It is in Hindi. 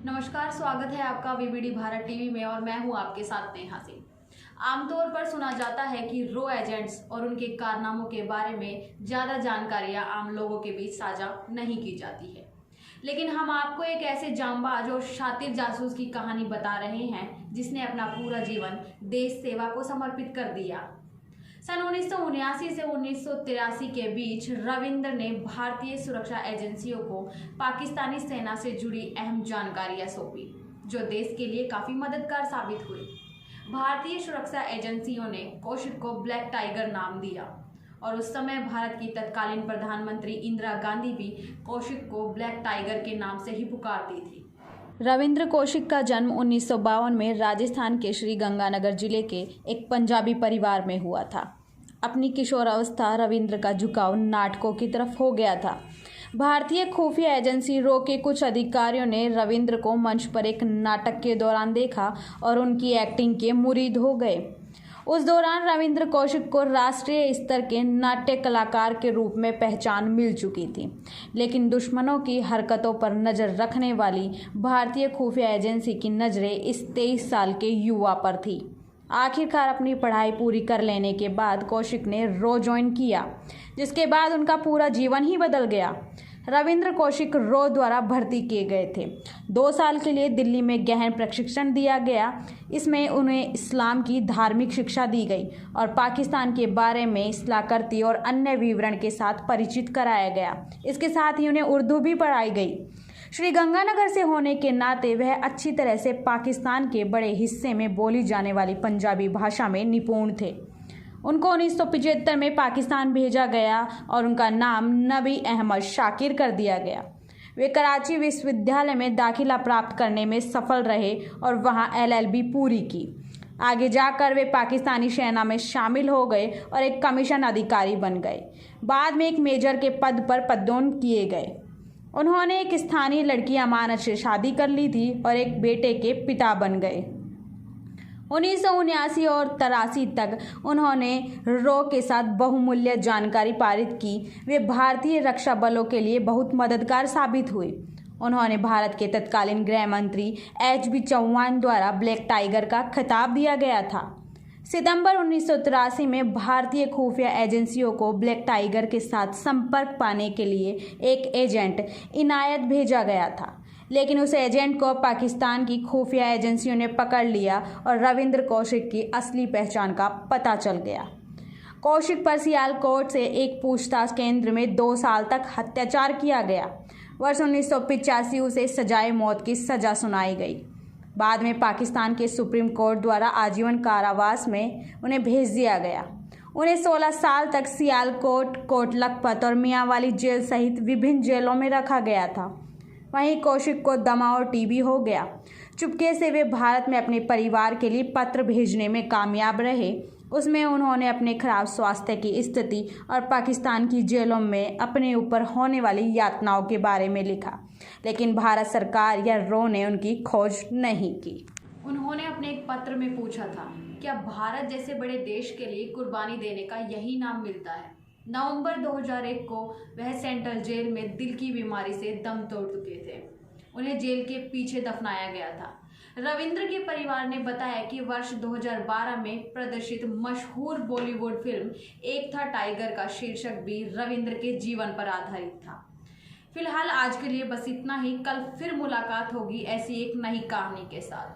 नमस्कार, स्वागत है आपका वीवीडी भारत टीवी में और मैं हूं आपके साथ नेहा सिंह। आमतौर पर सुना जाता है कि रो एजेंट्स और उनके कारनामों के बारे में ज़्यादा जानकारियां आम लोगों के बीच साझा नहीं की जाती है, लेकिन हम आपको एक ऐसे जांबाज और शातिर जासूस की कहानी बता रहे हैं जिसने अपना पूरा जीवन देश सेवा को समर्पित कर दिया। सन 1979 से 1983 के बीच रविंद्र ने भारतीय सुरक्षा एजेंसियों को पाकिस्तानी सेना से जुड़ी अहम जानकारियां सौंपी, जो देश के लिए काफ़ी मददगार साबित हुई। भारतीय सुरक्षा एजेंसियों ने कौशिक को ब्लैक टाइगर नाम दिया और उस समय भारत की तत्कालीन प्रधानमंत्री इंदिरा गांधी भी कौशिक को ब्लैक टाइगर के नाम से ही पुकारती थी। रविंद्र कौशिक का जन्म 1952 में राजस्थान के श्री गंगानगर जिले के एक पंजाबी परिवार में हुआ था। अपनी किशोरावस्था रविंद्र का झुकाव नाटकों की तरफ हो गया था। भारतीय खुफिया एजेंसी रो के कुछ अधिकारियों ने रविंद्र को मंच पर एक नाटक के दौरान देखा और उनकी एक्टिंग के मुरीद हो गए। उस दौरान रविंद्र कौशिक को राष्ट्रीय स्तर के नाट्य कलाकार के रूप में पहचान मिल चुकी थी, लेकिन दुश्मनों की हरकतों पर नज़र रखने वाली भारतीय खुफिया एजेंसी की नज़रें इस 23 साल के युवा पर थी। आखिरकार अपनी पढ़ाई पूरी कर लेने के बाद कौशिक ने रो ज्वाइन किया, जिसके बाद उनका पूरा जीवन ही बदल गया। रविंद्र कौशिक रो द्वारा भर्ती किए गए थे। 2 साल के लिए दिल्ली में गहन प्रशिक्षण दिया गया। इसमें उन्हें इस्लाम की धार्मिक शिक्षा दी गई और पाकिस्तान के बारे में इस्लाकर्ती और अन्य विवरण के साथ परिचित कराया गया। इसके साथ ही उन्हें उर्दू भी पढ़ाई गई। श्री गंगानगर से होने के नाते वह अच्छी तरह से पाकिस्तान के बड़े हिस्से में बोली जाने वाली पंजाबी भाषा में निपुण थे। उनको 1975 में पाकिस्तान भेजा गया और उनका नाम नबी अहमद शाकिर कर दिया गया। वे कराची विश्वविद्यालय में दाखिला प्राप्त करने में सफल रहे और वहां LLB पूरी की। आगे जाकर वे पाकिस्तानी सेना में शामिल हो गए और एक कमीशन अधिकारी बन गए। बाद में एक मेजर के पद पर पदोन्नत किए गए। उन्होंने एक स्थानीय लड़की अमानत से शादी कर ली थी और एक बेटे के पिता बन गए। 1979 और 83 तक उन्होंने रो के साथ बहुमूल्य जानकारी पारित की। वे भारतीय रक्षा बलों के लिए बहुत मददगार साबित हुए। उन्होंने भारत के तत्कालीन गृह मंत्री HB चौहान द्वारा ब्लैक टाइगर का खिताब दिया गया था। सितंबर 1983 में भारतीय खुफिया एजेंसियों को ब्लैक टाइगर के साथ संपर्क पाने के लिए एक एजेंट इनायत भेजा गया था, लेकिन उस एजेंट को पाकिस्तान की खुफिया एजेंसियों ने पकड़ लिया और रविंद्र कौशिक की असली पहचान का पता चल गया। कौशिक पर सियालकोट से एक पूछताछ केंद्र में 2 साल तक अत्याचार किया गया। वर्ष 1985 उसे सजाए मौत की सजा सुनाई गई। बाद में पाकिस्तान के सुप्रीम कोर्ट द्वारा आजीवन कारावास में उन्हें भेज दिया गया। उन्हें 16 साल तक सियालकोट, कोट लखपत और मियांवाली जेल सहित विभिन्न जेलों में रखा गया था। वहीं कौशिक को दमा और TB हो गया। चुपके से वे भारत में अपने परिवार के लिए पत्र भेजने में कामयाब रहे। उसमें उन्होंने अपने खराब स्वास्थ्य की स्थिति और पाकिस्तान की जेलों में अपने ऊपर होने वाली यातनाओं के बारे में लिखा, लेकिन भारत सरकार या रो ने उनकी खोज नहीं की। उन्होंने अपने एक पत्र में पूछा था, क्या भारत जैसे बड़े देश के लिए कुर्बानी देने का यही नाम मिलता है? नवंबर 2001 को वह सेंट्रल जेल में दिल की बीमारी से दम तोड़ चुके थे। उन्हें जेल के पीछे दफनाया गया था। रविंद्र के परिवार ने बताया कि वर्ष 2012 में प्रदर्शित मशहूर बॉलीवुड फिल्म एक था टाइगर का शीर्षक भी रविंद्र के जीवन पर आधारित था। फिलहाल आज के लिए बस इतना ही। कल फिर मुलाकात होगी ऐसी एक नई कहानी के साथ।